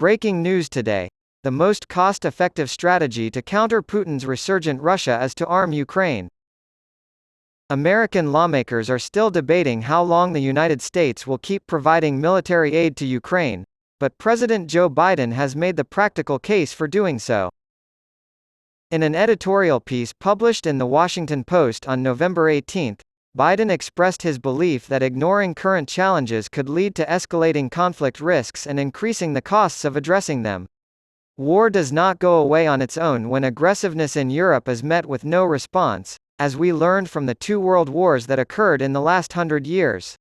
Breaking news today. The most cost-effective strategy to counter Putin's resurgent Russia is to arm Ukraine. American lawmakers are still debating how long the United States will keep providing military aid to Ukraine, but President Joe Biden has made the practical case for doing so. In an editorial piece published in The Washington Post on November 18, Biden expressed his belief that ignoring current challenges could lead to escalating conflict risks and increasing the costs of addressing them. War does not go away on its own when aggressiveness in Europe is met with no response, as we learned from the two world wars that occurred in the last 100 years.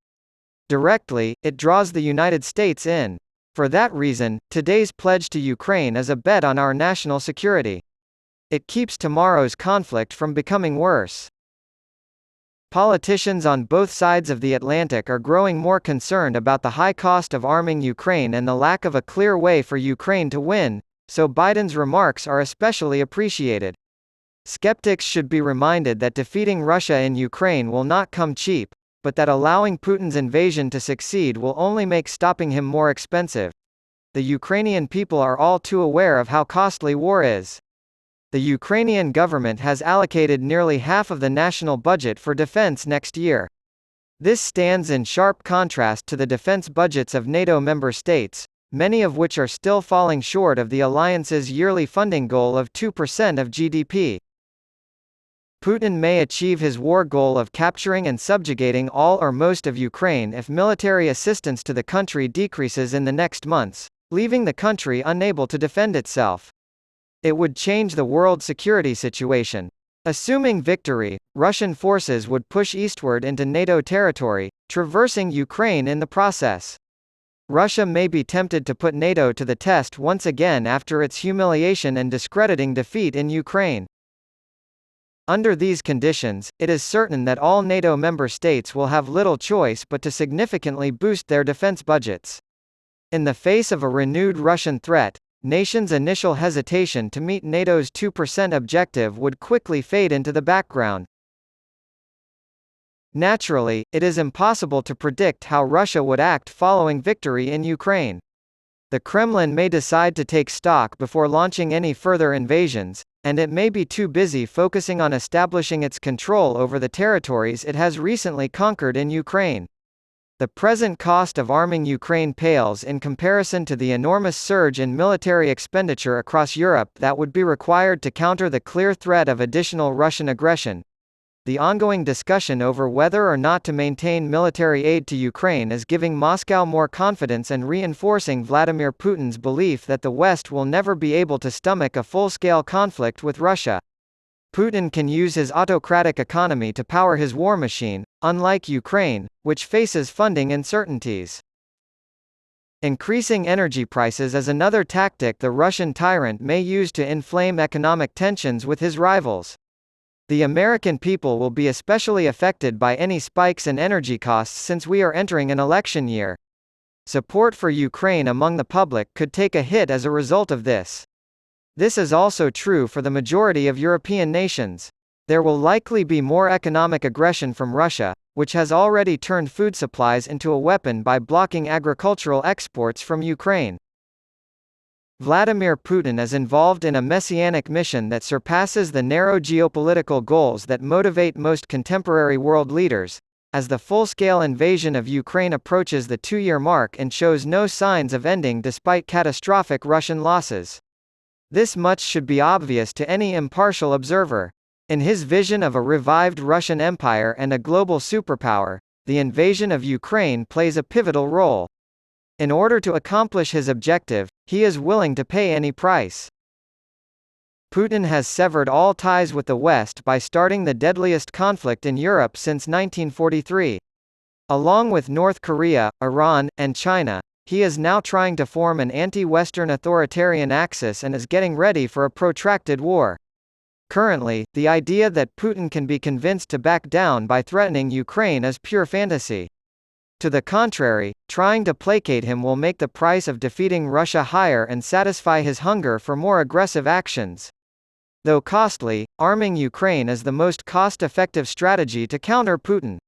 Directly, it draws the United States in. For that reason, today's pledge to Ukraine is a bet on our national security. It keeps tomorrow's conflict from becoming worse. Politicians on both sides of the Atlantic are growing more concerned about the high cost of arming Ukraine and the lack of a clear way for Ukraine to win, so Biden's remarks are especially appreciated. Skeptics should be reminded that defeating Russia in Ukraine will not come cheap, but that allowing Putin's invasion to succeed will only make stopping him more expensive. The Ukrainian people are all too aware of how costly war is. The Ukrainian government has allocated nearly half of the national budget for defense next year. This stands in sharp contrast to the defense budgets of NATO member states, many of which are still falling short of the alliance's yearly funding goal of 2% of GDP. Putin may achieve his war goal of capturing and subjugating all or most of Ukraine if military assistance to the country decreases in the next months, leaving the country unable to defend itself. It would change the world security situation. Assuming victory, Russian forces would push eastward into NATO territory, traversing Ukraine in the process. Russia may be tempted to put NATO to the test once again after its humiliation and discrediting defeat in Ukraine. Under these conditions, it is certain that all NATO member states will have little choice but to significantly boost their defense budgets. In the face of a renewed Russian threat, nations' initial hesitation to meet NATO's 2% objective would quickly fade into the background. Naturally, it is impossible to predict how Russia would act following victory in Ukraine. The Kremlin may decide to take stock before launching any further invasions, and it may be too busy focusing on establishing its control over the territories it has recently conquered in Ukraine. The present cost of arming Ukraine pales in comparison to the enormous surge in military expenditure across Europe that would be required to counter the clear threat of additional Russian aggression. The ongoing discussion over whether or not to maintain military aid to Ukraine is giving Moscow more confidence and reinforcing Vladimir Putin's belief that the West will never be able to stomach a full-scale conflict with Russia. Putin can use his autocratic economy to power his war machine, unlike Ukraine, which faces funding uncertainties. Increasing energy prices is another tactic the Russian tyrant may use to inflame economic tensions with his rivals. The American people will be especially affected by any spikes in energy costs since we are entering an election year. Support for Ukraine among the public could take a hit as a result of this. This is also true for the majority of European nations. There will likely be more economic aggression from Russia, which has already turned food supplies into a weapon by blocking agricultural exports from Ukraine. Vladimir Putin is involved in a messianic mission that surpasses the narrow geopolitical goals that motivate most contemporary world leaders, as the full-scale invasion of Ukraine approaches the 2-year mark and shows no signs of ending despite catastrophic Russian losses. This much should be obvious to any impartial observer. In his vision of a revived Russian Empire and a global superpower, the invasion of Ukraine plays a pivotal role. In order to accomplish his objective, he is willing to pay any price. Putin has severed all ties with the West by starting the deadliest conflict in Europe since 1943. Along with North Korea, Iran, and China, he is now trying to form an anti-Western authoritarian axis and is getting ready for a protracted war. Currently, the idea that Putin can be convinced to back down by threatening Ukraine is pure fantasy. To the contrary, trying to placate him will make the price of defeating Russia higher and satisfy his hunger for more aggressive actions. Though costly, arming Ukraine is the most cost-effective strategy to counter Putin.